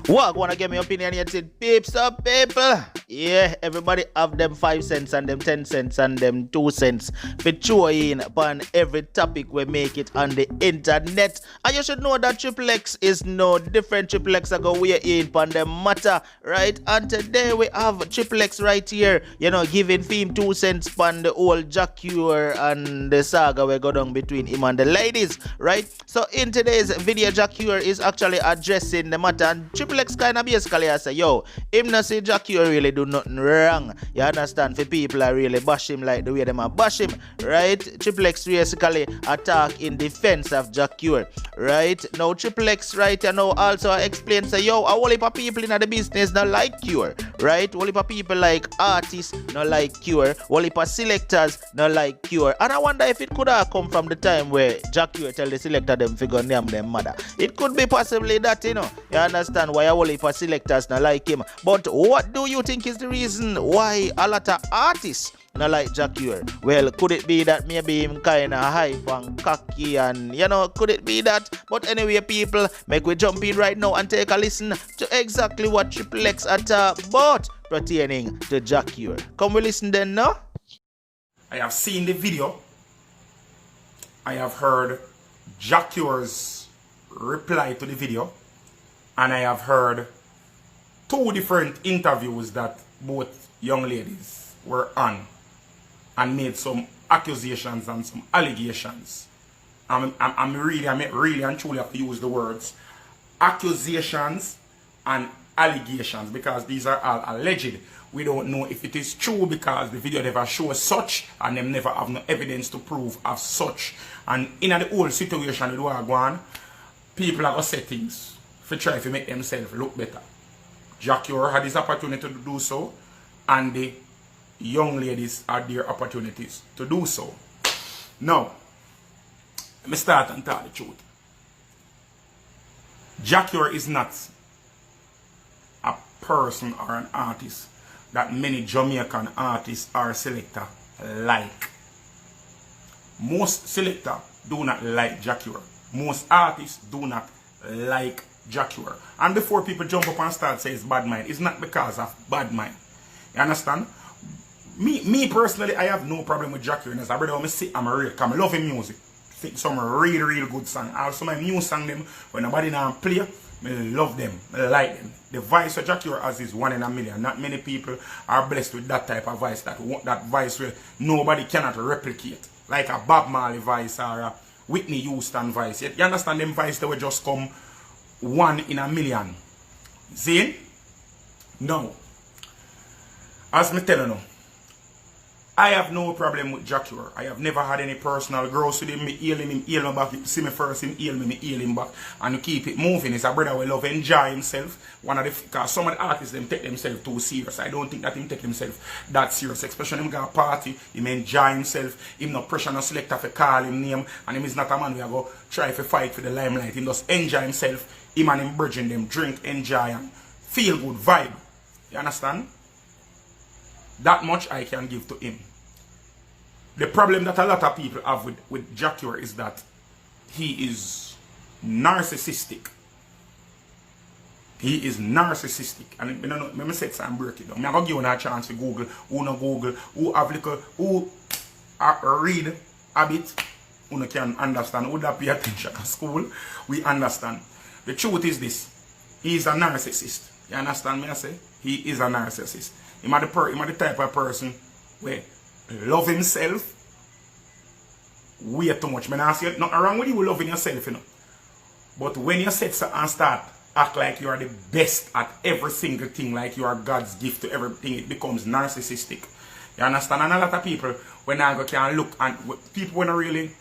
What wanna get me opinionated peeps up people? Yeah, everybody have them 5 cents and them 10 cents and them 2 cents for chewing upon every topic we make it on the internet. And you should know that Triple X is no different. Triple X are go weigh in upon the matter, right? And today we have Triple X right here, giving him 2 cents upon the old Jacure and the saga we go down between him and the ladies, right? So in today's video, Jacure is actually addressing the matter, and Triple X kind of basically I say, yo, him not say Jacure really do nothing wrong. You understand? For people are really bash him like the way them are bash him, right? Triple X basically attack in defense of Jacure, right? Now Triple X right now also explain say, yo, a whole heap of people in the business not like Cure, right? Whole heap of people like artists not like Cure, whole heap of selectors not like Cure. And I wonder if it could have come from the time where Jacure tell the selector them figure name them mother. It could be possibly that, you understand why a whole heap of selectors not like him. But what do you think is the reason why a lot of artists not like Jacure? Well, could it be that maybe him kind of hype and cocky and, could it be that? But anyway, people, make we jump in right now and take a listen to exactly what Triple X attack about pertaining to Jacure. Come we listen then, no? I have seen the video. I have heard Jacure's reply to the video. And I have heard 2 different interviews that both young ladies were on and made some accusations and some allegations. I'm really and truly have to use the words accusations and allegations because these are all alleged. We don't know if it is true because the video never shows such and them never have no evidence to prove of such. And in the whole situation with what go on, people are going to say things to try to make themselves look better. Jacure had his opportunity to do so, and the young ladies had their opportunities to do so. Now, let me start and tell the truth. Jacure is not a person or an artist that many Jamaican artists or selectors like. Most selectors do not like Jacure. Most artists do not like Jacure. And before people jump up and start saying it's bad mind, it's not because of bad mind. You understand? Me personally, I have no problem with Jacure. And as a brother, I'm a real, because I love his music. Think some real good song. Also my new song them, when nobody now play, I love them, I like them. The voice of Jacure has is 1 in a million. Not many people are blessed with that type of voice, that voice where nobody cannot replicate. Like a Bob Marley voice or a Whitney Houston voice. You understand them voice, they will just come 1 in a million. See? Now, as me tell you now, I have no problem with Jacure. I have never had any personal growth with him. Me heal him me back. See me first, him heal me heal him back. And keep it moving. It's a brother who love enjoy himself. Because some of the artists them take themselves too serious. I don't think that him take himself that serious. Especially him got a party, him enjoy himself. Him not pressure no selector for call him name. And him is not a man who go try to fight for the limelight. Him just enjoy himself. Him and him bridging them drink, enjoy and feel good vibe. You understand? That much I can give to him. The problem that a lot of people have with Jacure is that he is narcissistic. He is narcissistic. And let me say it and break it down. I'm going to give you a chance to Google, who no Google, who have little, who read a bit, who can understand, who that pay attention at school, we understand. The truth is this, he is a narcissist. You understand me I say? He is a narcissist. He is the type of person where love himself way too much. I don't see nothing wrong with you loving yourself, But when you set so and start act like you are the best at every single thing, like you are God's gift to everything, it becomes narcissistic. You understand? And a lot of people when I go can look and people when I really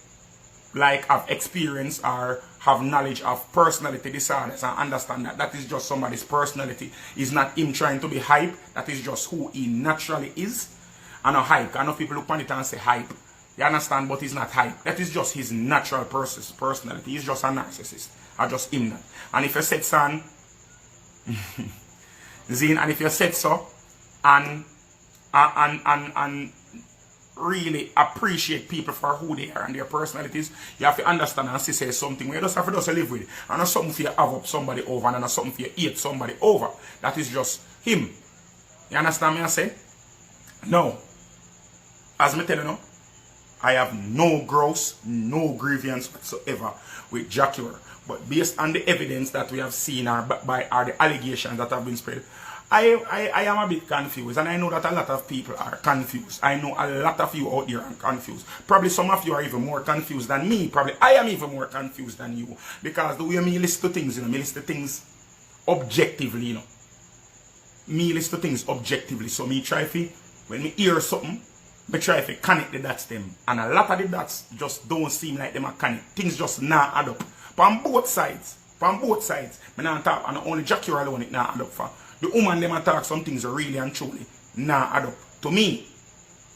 like have experience or have knowledge of personality disorders and understand that that is just somebody's personality. It's not him trying to be hype, that is just who he naturally is. And a hype. I know people look on it and say hype. You understand? But he's not hype. That is just his natural personality. He's just a narcissist. Or just him that. And if you said son, Zine, and if you said so, and really appreciate people for who they are and their personalities, you have to understand and say something where you just have to just live with it. And not something for you have up somebody over and not something for you hate somebody over. That is just him. You understand me I say? No. As me tell you now, I have no gross, no grievance whatsoever with Jackie. But based on the evidence that we have seen or the allegations that have been spread, I am a bit confused, and I know that a lot of people are confused. I know a lot of you out there are confused. Probably some of you are even more confused than me. Probably I am even more confused than you. Because the way me list to things, me list to things objectively, Me list to things objectively. So me try to, when me hear something, me try to connect the dots them. And a lot of the dots just don't seem like them are connect. Things just not add up. From both sides. Me not talk, and only Jackie alone it not add up for. The woman them attack some things really and truly nah add up. To me,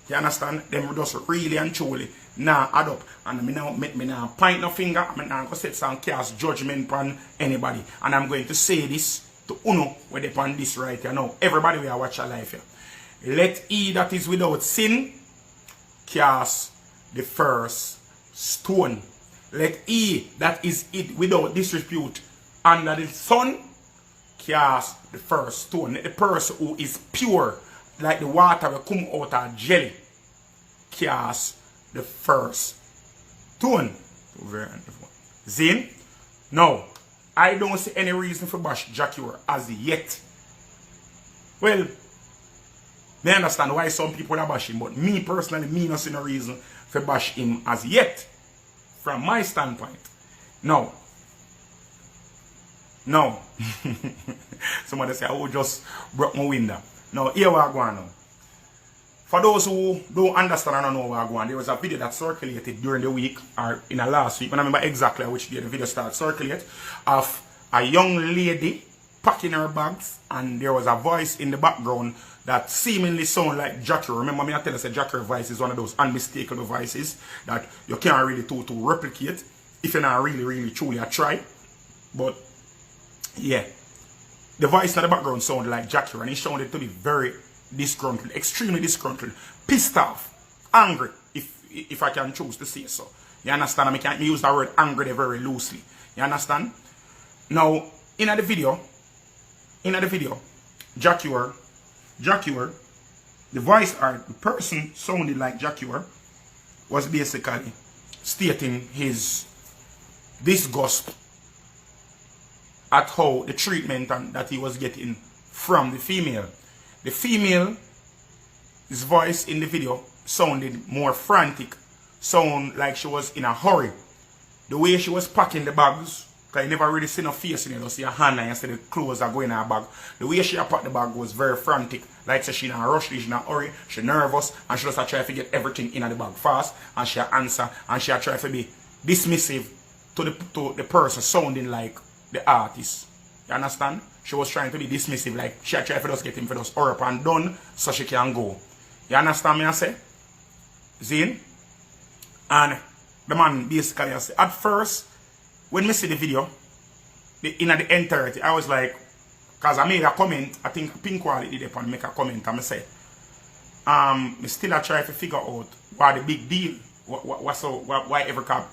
you understand? Them just really and truly nah add up. And me now point no finger, I'm not going to set some cast judgment on anybody. And I'm going to say this to Uno where they on this right here now. Everybody will watch our life here. Let he that is without sin cast the first stone. Let he that is it without disrepute under the sun cast the first stone. Let the person who is pure, like the water will come out of jelly, cast the first stone. Zin? No, I don't see any reason for bash Jackie as yet. Well, I understand why some people are bashing, but me personally, me not see no reason for bash him as yet. From my standpoint. No. Somebody say, I just broke my window. No, here we are going now. For those who don't understand and don't know where we're going, there was a video that circulated during the week or in the last week. I don't remember exactly which day the video started circulate of a young lady packing her bags, and there was a voice in the background that seemingly sounded like Jackie. Remember me I tell you that Jackie voice is one of those unmistakable voices that you can't really to replicate if you're not really truly a try. But yeah, the voice in the background sounded like Jackie, and he sounded to be very disgruntled, extremely disgruntled, pissed off, angry, if I can choose to say so. You understand? I can't use that word angry very loosely. You understand? Now, in the video, Jackie, the voice or the person sounded like Jackie was basically stating his disgust at how the treatment that he was getting from the female. The female, his voice in the video sounded more frantic, sound like she was in a hurry. The way she was packing the bags, because you never really see no face in it, you see her hand and you see the clothes are going in her bag. The way she packed the bag was very frantic, like so she in a rush, she in a hurry, she nervous, and she just try to get everything in the bag fast, and she answer, and she try to be dismissive to the person sounding like the artist. You understand? She was trying to be dismissive, like she tried to just get him for just hurry up and done so she can go. You understand me I say? Zin? And the man basically I say, at first, when I see the video, in the entirety, I was like, because I made a comment, I think Pink Quality did upon make a comment, and I say, I still try to figure out what the big deal. Why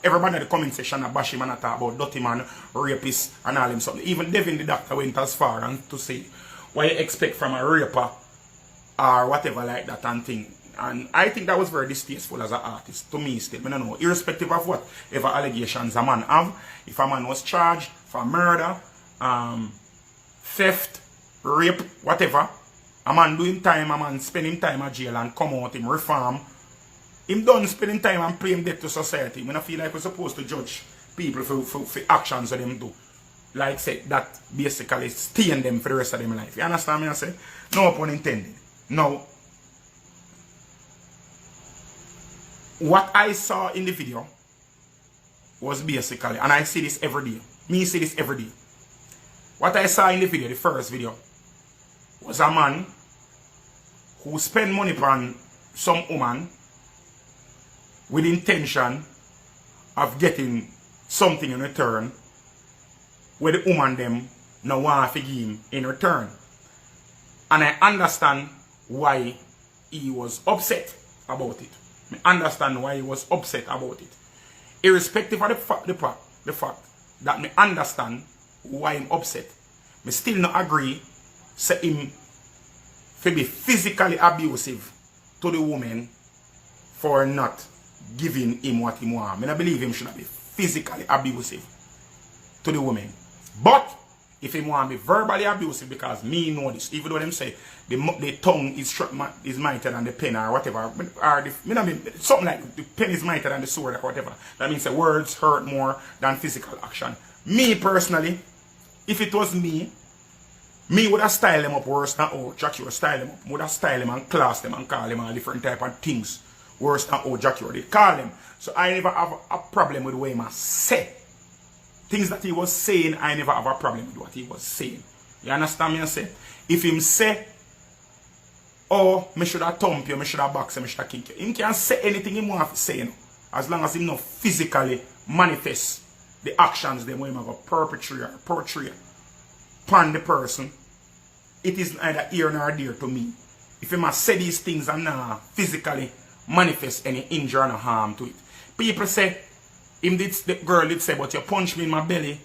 everybody in the comment section are bash him and talk about dirty man, rapist and all them something. Even Devin the doctor went as far and to say what you expect from a raper or whatever like that and thing. And I think that was very distasteful as an artist to me still. I don't know, irrespective of whatever allegations a man have, if a man was charged for murder, theft, rape, whatever, a man doing time, a man spending time at jail and come out, him reform. Him done spending time and playing debt to society. I feel like we're supposed to judge people for actions that them do. Like say that basically stain them for the rest of their life. You understand me I say? No pun intended. Now, what I saw in the video was basically, and I see this every day. Me see this every day. What I saw in the video, the first video, was a man who spent money on some woman with intention of getting something in return where the woman them no want to give him in return. And I understand why he was upset about it. I understand why he was upset about it. Irrespective of the fact that me understand why I'm upset, me still not agree say him to be physically abusive to the woman for not giving him what he want. I believe him should not be physically abusive to the woman. But if he want to be verbally abusive, because me know this, even though them say the tongue is mightier than the pen or whatever, or something like the pen is mightier than the sword or whatever. That means the words hurt more than physical action. Me personally, if it was me would have styled them up worse than how Jackie would style them up. Would have styled them and class them and call them all different type of things worse than how Jackie did call them. So I never have a problem with the way I say. Things that he was saying, I never have a problem with what he was saying. You understand me? I say, if him say, oh, me should have thump you, me should have box you, me should have kick you. Him can say anything he want to say, you know, as long as he not physically manifest the actions them when he go perpetrate or portray upon the person. It is neither here nor there to me. If he must say these things and not physically manifest any injury or harm to it. People say, the girl did say, but you punch me in my belly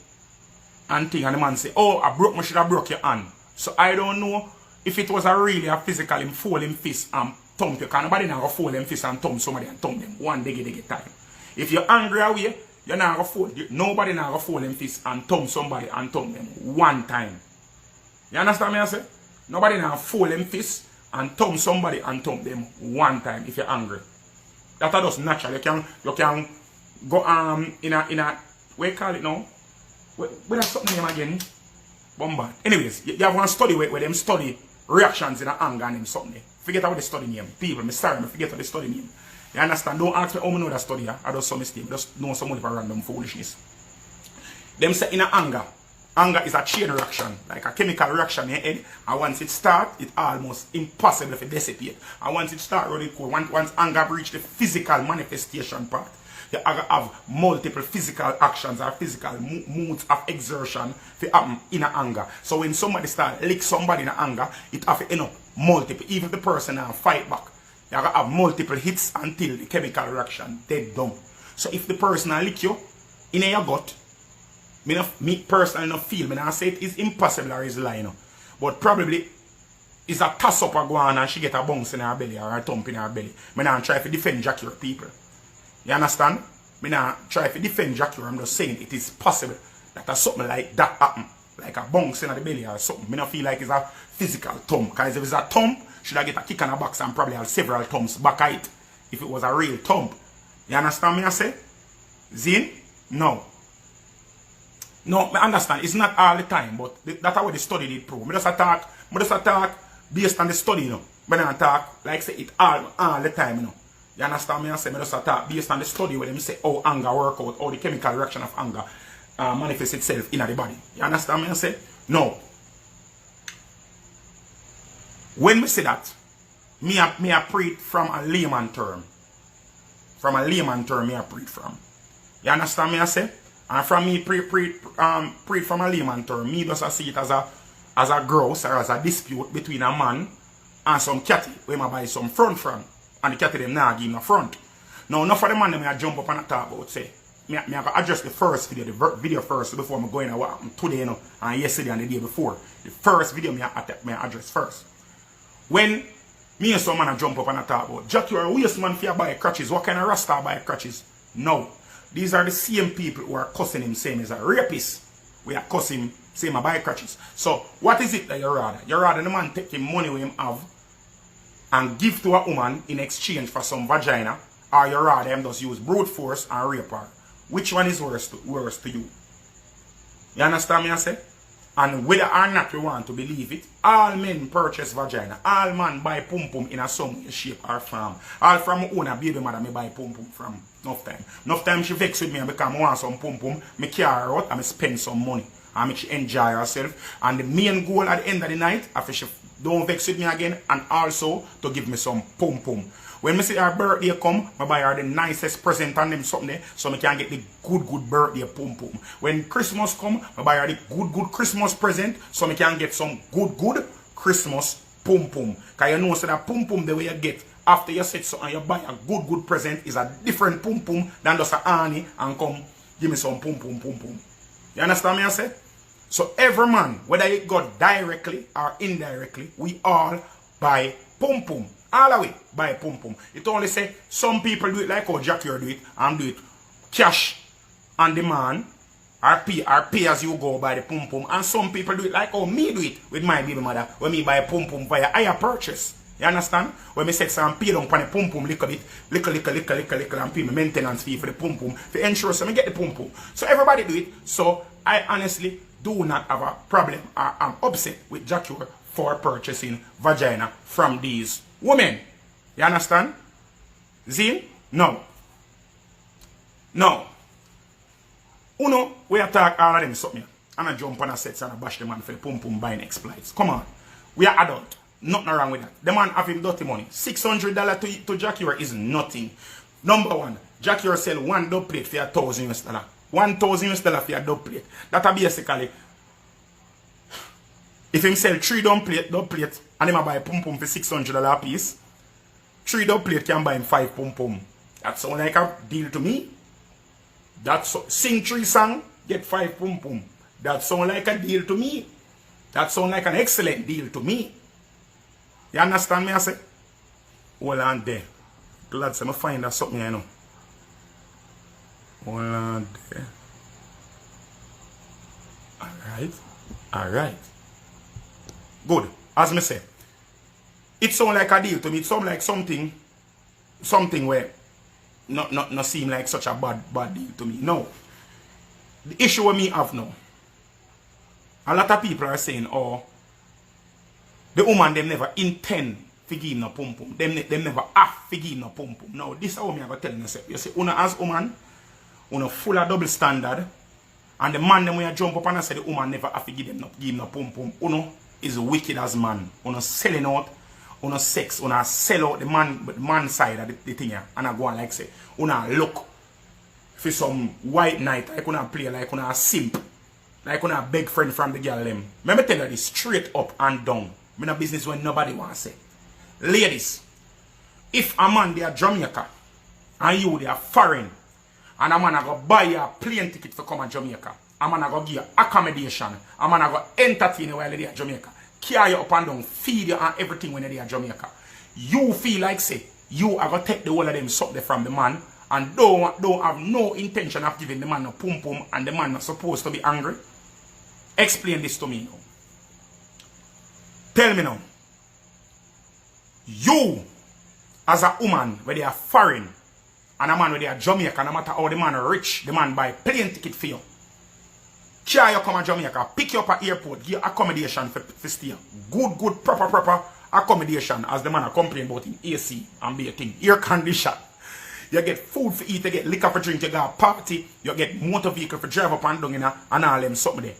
and thing, and the man say, oh, I should have broke your hand. So I don't know if it was a physical him fold him fist and thump you. Because nobody now go fold him fist and thump somebody and thump them one day time. If you're angry away, you're not going to fold. Nobody now go fold him fist and thump somebody and thump them one time. You understand me I say? Nobody now fold him fist and thump somebody and thump them one time if you're angry. That's just natural. You can go in a what you call it now? What's something name again? Bombard. Anyways, you have one study where them study reactions in anger and them something. Forget how they study name. People, sorry, I forget how they study name. You understand? Don't ask me how I know that study. I do some mistake. Just know some of random foolishness. Them say in anger. Anger is a chain reaction, like a chemical reaction in your head. And once it starts, it's almost impossible to dissipate. And once it starts running cold, once anger reaches the physical manifestation part, you have multiple physical actions or physical moods of exertion to happen in anger. So when somebody starts lick somebody in anger, it have to multiple. Even if the person fight back, you have multiple hits until the chemical reaction dead down. So if the person lick you in your gut, me personally not feel, I say it is impossible or is lying. But probably it's a toss up a go on and she get a bounce in her belly or a thump in her belly. I not try to defend Jackie or people. You understand? I not try to defend Jackie. I'm just saying it is possible that something like that happen. Like a bounce in the belly or something. I don't feel like it's a physical thump. Because if it's a thump, should I get a kick on the box and probably have several thumps back at it. If it was a real thump. You understand me I say? Zin? No. No, I understand. It's not all the time, but that's how the study did prove. I just attack based on the study, you know. But I talk like say it all the time, you know. You understand me? I say I just attack based on the study where them say how anger work out, how the chemical reaction of anger manifests itself in the body. You understand me? I say no. When we say that, me I preach from a layman term. From a layman term, me I preach from. You understand me? I say. And from me preach from a layman term, me just see it as a grouse or as a dispute between a man and some catty where I buy some front from. And the catty them now give him a front. Now enough of the man them I jump up and talk about say. Me I go address the first video, the video first before I'm going to what happened today, you know, and yesterday and the day before. The first video me I address first. When me and some man I jump up and I talk about Jack, you're a waste man for you buy crutches. What kind of rasta buy crutches? No. These are the same people who are cussing him same as a rapist. We are cussing him same as buy crutches. So what is it that you rather? You rather the man take the money we him have and give to a woman in exchange for some vagina, or you rather him just use brute force and rape her? Which one is worse to you? You understand me I say? And whether or not we want to believe it, all men purchase vagina. All men buy pum pum in a some shape or form. All from own a baby mother me buy pum pum from enough time. Enough time she vex with me and become want some pum pum. Me carry her out and me spend some money. And make she enjoy herself. And the main goal at the end of the night, after she don't vex with me again, and also to give me some pum pum. When me see her birthday come, I buy her the nicest present and them something there, so I can get the good birthday pum pum. When Christmas come, I buy her the good Christmas present, so I can get some good Christmas pum pum. Because you know so that pum pum the way you get After you set something, you buy a good present is a different pum pum than just a Annie and come give me some pum pum pum pum. You understand me I say? So every man, whether it go directly or indirectly, we all buy pum pum. All the way buy pum pum. It only say some people do it like how Jackie do it and do it cash on demand or pay as you go by the pum pum. And some people do it like how me do it with my baby mother when me buy pum pum via higher purchase. You understand? When me set some pay down on the pum pum little bit, little and pay me maintenance fee for the pum pum to ensure so me get the pum pum. So everybody do it. So I honestly do not have a problem or I'm upset with Jacure for purchasing vagina from these women. You understand? Zin? No. No. Uno, we attack all of them something. And I jump on a set and I bash the man for the pum pum buying exploits. Come on. We are adult. Nothing wrong with that. The man have him dirty money. $600 to Jacure is nothing. Number one, Jacure sell one dub plate for $1,000. $1,000 for a dub plate. That are basically, if him sell 3 dub plate and him buy pum pum for $600 a piece, 3 dub plate can buy him 5 pum pum. That sound like a deal to me. That's sing 3 song, get 5 pum pum. That sound like a deal to me. That sound like an excellent deal to me. You understand me I say? Hold on there. Glad to find that something I know. Hold on there. Alright. Good. As me say, it sound like a deal to me. It sound like something where not seem like such a bad deal to me. No. The issue with me have now. A lot of people are saying, oh, the woman them never intend to give no pum pum. Them never have to give no pum pum. Now, this is how me I go tell you. You see, una as woman, una full of double standard. And the man them when you jump up and I say the woman never have to give no pum pum. Uno is wicked as man. Uno selling out, uno sex, uno sell out the man side of the thing here. And I go on like say, uno look for some white knight, like uno play like uno a simp. Like uno a big friend from the girl them. Let me tell you this straight up and down. I'm in a business when nobody wants to say. Ladies, if a man they are Jamaica and you they are foreign and a man a go buy you a plane ticket for come to Jamaica, a man a go give you accommodation, a man a go entertain you while they are Jamaica, carry you up and down, feed you and everything when they are Jamaica, you feel like say you are going to take the whole of them something from the man and don't have no intention of giving the man a pum pum and the man not supposed to be angry? Explain this to me now. Tell me now. You, as a woman, where they are foreign, and a man where they are Jamaica, no matter how the man rich, the man buy plane ticket for you. Carry you come to Jamaica, pick you up at airport, give you accommodation for stay. Good, proper accommodation, as the man are complaining about in AC and be a thing. Air condition. You get food for eat, you get liquor for drink, you got a party, you get motor vehicle for drive up and down and all them something there.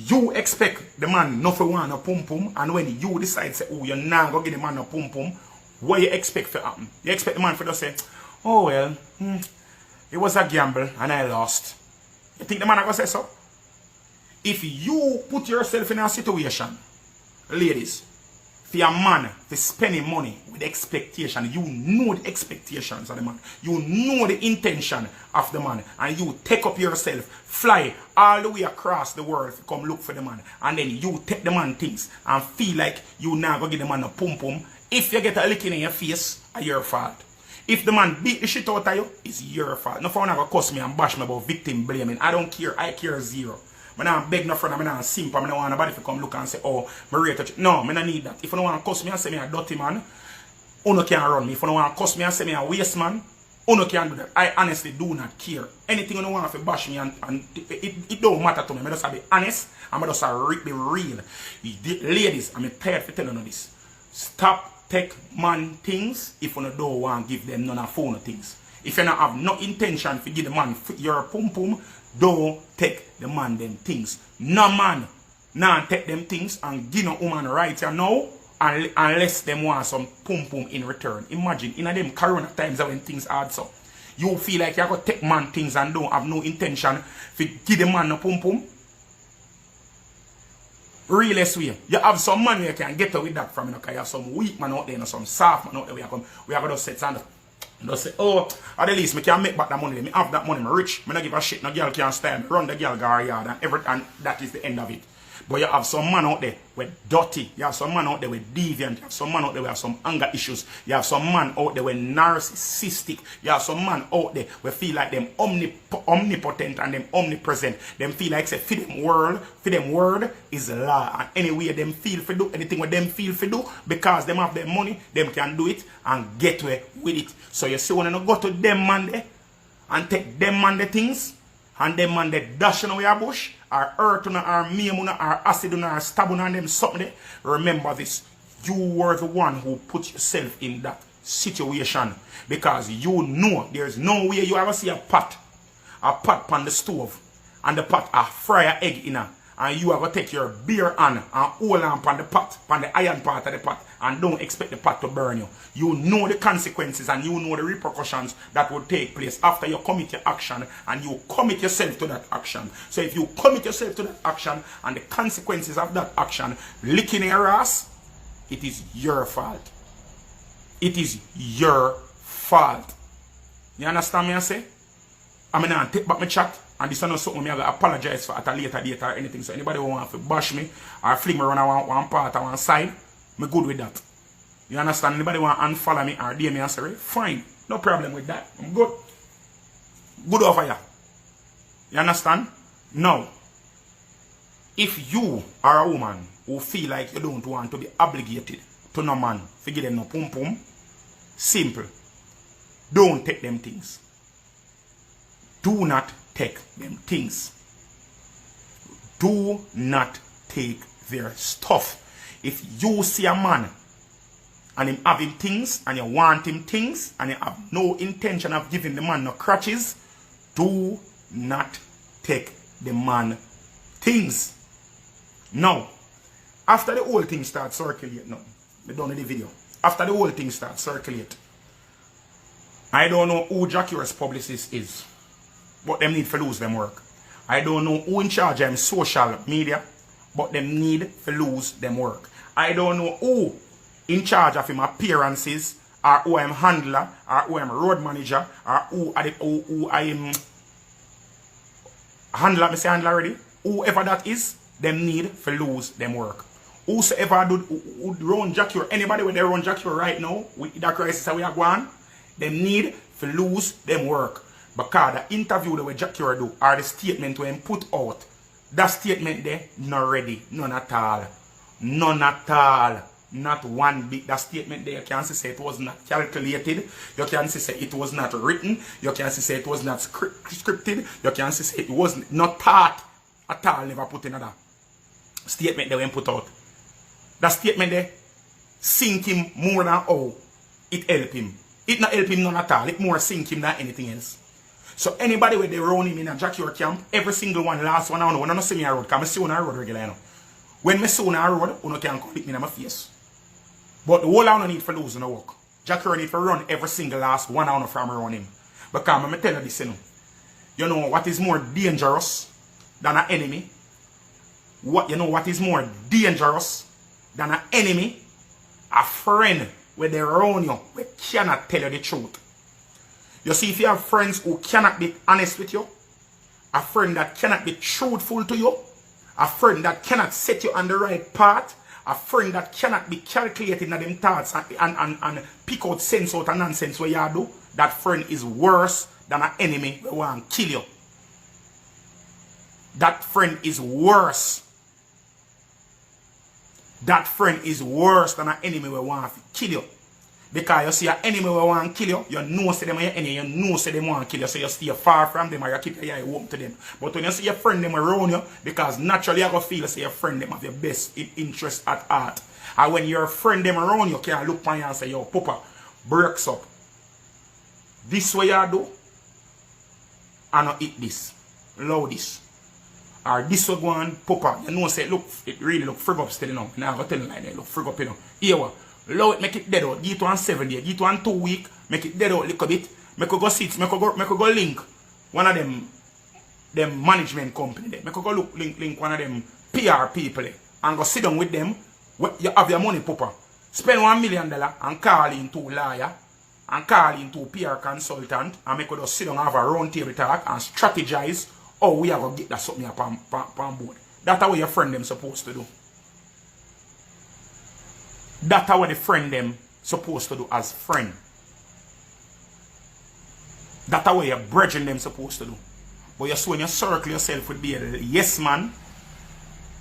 You expect the man not to want a pum pum, and when you decide say, oh, you're not going to give the man a pum pum, what you expect to happen? You expect the man to just say, oh well, it was a gamble and I lost. You think the man is going to say so? If you put yourself in a situation, ladies, for a man to spending money with expectation, you know the expectations of the man. You know the intention of the man. And you take up yourself, fly all the way across the world to come look for the man. And then you take the man things and feel like you now go give the man a pum pum. If you get a licking in your face, it's your fault. If the man beat the shit out of you, it's your fault. No one ever cuss me and bash me about victim blaming. I don't care. I care zero. I don't beg no friend, I don't simp, I don't want nobody to come look and say, oh, my rate. No, I don't need that. If you don't want to cuss me and say me a dirty man, you can't run me. If you don't want to cuss me and say me a waste man, you can't do that. I honestly do not care. Anything you don't want to bash me and it don't matter to me. I just have to be honest and I just have to be real. Ladies, I'm tired of telling you this. Stop take man things if you don't want to give them none of phone things. If you don't have no intention to give the man your pum pum, don't take the man them things. No man, nah take them things and give no woman right here now unless them want some pum pum in return. Imagine in them corona times when things hard so. You feel like you're going to take man things and don't have no intention to give the man no pum pum. Realest way. You have some man you can get away with that from, you know, because you have some weak man out there, you know, some soft man out there. We are going to set and just say, oh, at the least, I can make back that money. I have that money, I'm rich. I don't give a shit. No girl can style me. Run the girl gar yard and everything. And that is the end of it. But you have some man out there with dirty. You have some man out there with deviant. You have some man out there with some anger issues. You have some man out there with narcissistic. You have some man out there who feel like them omnipotent and them omnipresent. Them feel like say, for them word is law. And anyway them feel for do, anything with them feel for do, because them have their money, them can do it and get away with it. So you see when you go to them man there and take them man the things, and them man they dash away a bush, or hurt on or maim on or acid on or stab on them something there. Remember this. You were the one who put yourself in that situation. Because you know there's no way you ever see a pot on the stove, and the pot a fry a egg in her. And you have to take your beer hand and hold on the pot, on the iron part of the pot, and don't expect the pot to burn you. You know the consequences and you know the repercussions that will take place after you commit your action and you commit yourself to that action. So if you commit yourself to that action and the consequences of that action licking your ass, it is your fault. It is your fault. You understand me I say? I'm going to take back my chat. And this is not something I will apologize for at a later date or anything. So anybody who want to bash me or fling me around one part or one side, I'm good with that. You understand? Anybody want to unfollow me or DM me and say, fine, no problem with that. I'm good. Good over here. You understand? Now, if you are a woman who feel like you don't want to be obligated to no man, forget them no pum pum, simple. Don't take them things. Do not take them things. Do not take their stuff. If you see a man and him having things and you want him things and you have no intention of giving the man no crutches, do not take the man things. Now, after the whole thing starts circulating, now, we done the video. After the whole thing starts circulating, I don't know who Jacura's publicist is, but them need to lose them work. I don't know who in charge of social media, but them need to lose them work. I don't know who in charge of him appearances, or who I'm handler, or who I'm road manager, or who I am handler, I say handler already. Whoever that is, them need to lose them work. Whosoever who run Jacura, anybody with their run Jacura right now, with that crisis that we are going, them need to lose them work. Because the interview that we Jacura do, or the statement we put out, that statement there, not ready. None at all. None at all. Not one bit. That statement there, you can say it was not calculated. You can say it was not written. You can say it was not scripted. You can say it was not thought at all. Never put in that statement that we put out. That statement there sink him more than how it help him. It not help him none at all. It more sink him than anything else. So anybody where they run him in a Jacura camp, every single one, last one, I don't know. When I don't see me on the road, because I see on the road regularly, you know. When I see on the road, you can come hit me in my face. But the whole I don't need for losing the work. Jacura need to run every single last one hour from around him. Because I'm tell you this, you know what is more dangerous than an enemy? You know what is more dangerous than an enemy? A friend where they around you, we cannot tell you the truth. You see, if you have friends who cannot be honest with you, a friend that cannot be truthful to you, a friend that cannot set you on the right path, a friend that cannot be calculating them thoughts and pick out sense out of nonsense where you do, that friend is worse than an enemy who want to kill you. That friend is worse. That friend is worse than an enemy who want to kill you. Because you see an enemy who want to kill you, you know say them are your enemy, you know say them want to kill you, so you stay far from them or you keep your eye open to them. But when you see your friend them around you, because naturally you go feel say your friend them have your best interest at heart. And when your friend them around you can look on you and say, yo, Papa, breaks up. This way you do, I not eat this. Love this. Or this way go on, Papa, you know say, look, it really look frig up still, you know. Now I go tell you like that, look frig up, you know. Here what? Low it, make it dead out. Give it 1 7 days. Give it 1 2 weeks. Make it dead out a little bit. Make it go sit. Make it go link one of them management company there. Make it go link one of them PR people there. and go sit down with them, you have your money, Papa. Spend $1 million and call in to lawyer and call in to PR consultant and make us sit down and have a round table talk and strategize how we are going to get that something upon board. That's what your friend them supposed to do. That's what the friend them supposed to do as friend. That's what your brethren them supposed to do. But you see when you circle yourself with be a yes man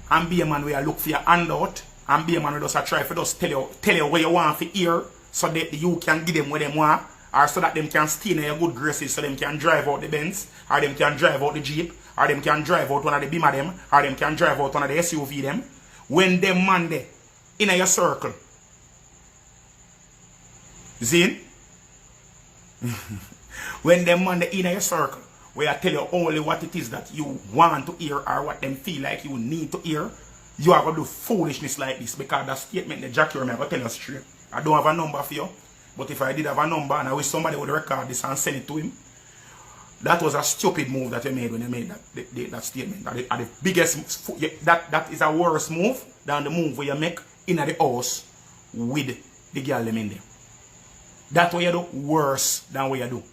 and be a man where you look for your handout and be a man who does try for just tell you what you want to hear so that you can give them what they want or so that them can stay in your good graces so them can drive out the Benz or them can drive out the Jeep or them can drive out one of the Beamer them or them can drive out one of the SUV them when them man there in your circle. See? When them man there in your circle where I tell you only what it is that you want to hear or what them feel like you need to hear, you are going to do foolishness like this because that statement the Jackie I'm going to tell you straight. I don't have a number for you, but if I did have a number and I wish somebody would record this and send it to him, that was a stupid move that you made when you made that statement. That is the biggest, that is a worse move than the move where you make in the house with the girl them in there. That way you do worse than what you do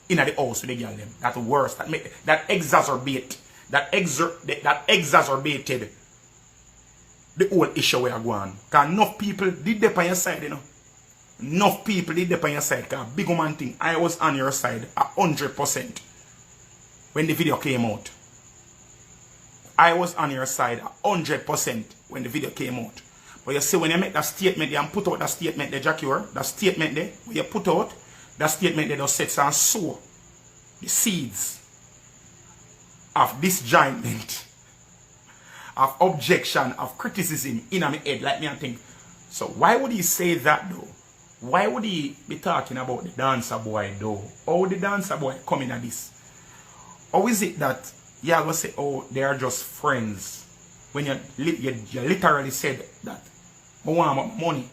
in the house with the girl them. That's worse. That exacerbated the whole issue where you go on. Because enough people did that on your side, you know. Enough people did that on your side. Because big woman thing, I was on your side 100% when the video came out. I was on your side 100% when the video came out. But you see, when you make that statement there and put out that statement there, Jackie, that statement there, when you put out, that statement there just sets and sow the seeds of disjointment, of objection, of criticism in my head, like me and think. So why would he say that though? Why would he be talking about the dancer boy though? How would the dancer boy come in at this? Or is it that you are going to say, oh, they are just friends? When you literally said that, I want my money.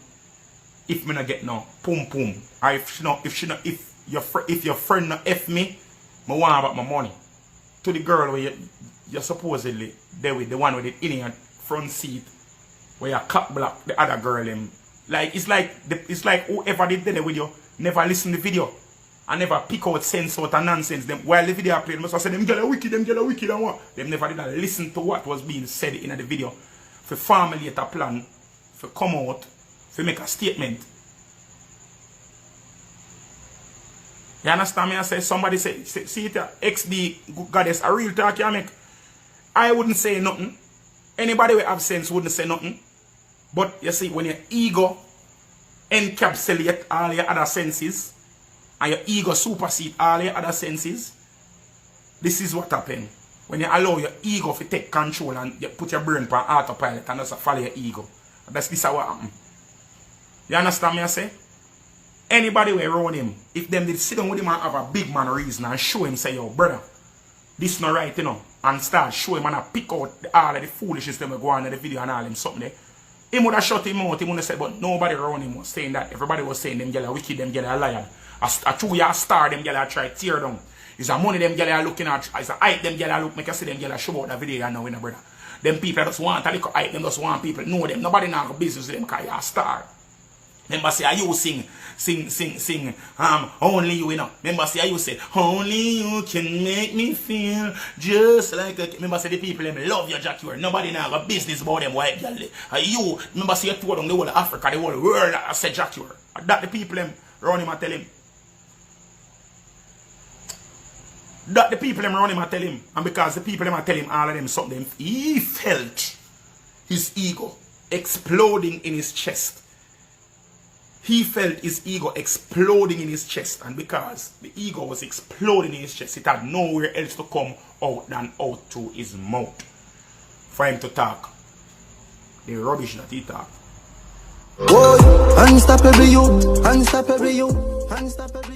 If me not get no pum pum, or if your friend not F me, I want about my money. To the girl where you supposedly there with the one with the in your front seat, where you cock block the other girl him. Like it's like whoever did there with you never listen to the video and never pick out sense out and nonsense. Them while the video played, must have said them get a wicked and what. Them never did listen to what was being said in the video. For formulate a plan, for come out, for make a statement. You understand me? I say somebody say see it XD goddess a real talk you make. I wouldn't say nothing. Anybody with have sense wouldn't say nothing. But you see, when your ego encapsulate all your other senses and your ego supersede all your other senses, this is what happens. When you allow your ego to take control and you put your brain on autopilot and just follow your ego. This is what happens. You understand me I say? Anybody will around him, if them did sit down with him and have a big man reason and show him say, yo brother, this not right, you know, and start show him and pick out all of the foolishness them go on in the video and all him something there. He would have shut him out, he would have said, but nobody around him was saying that. Everybody was saying them girls are wicked, them girls are liar. A two-year star, them girls are try to tear down. It's a money them girls are looking at, it's a hype them girls are look, make you see them girls show out the video and now in a brother. Them people just want a little hype, them just want people know them. Nobody now go business with them because you're a star. Remember say, you sing, only you know. Remember say, you say, only you can make me feel just like a... Remember say, the people, them love your Jackie. Nobody now got business about them white girl. You, remember say, you told them the whole of Africa, the whole world, I said Jackie. That the people, them, around him and tell him. That the people, them, around him and tell him. And because the people, them, tell him all of them something, he felt his ego exploding in his chest. He felt his ego exploding in his chest, and because the ego was exploding in his chest, it had nowhere else to come out than out to his mouth for him to talk the rubbish that he talked. Boy, unstoppable you, unstoppable you, unstoppable.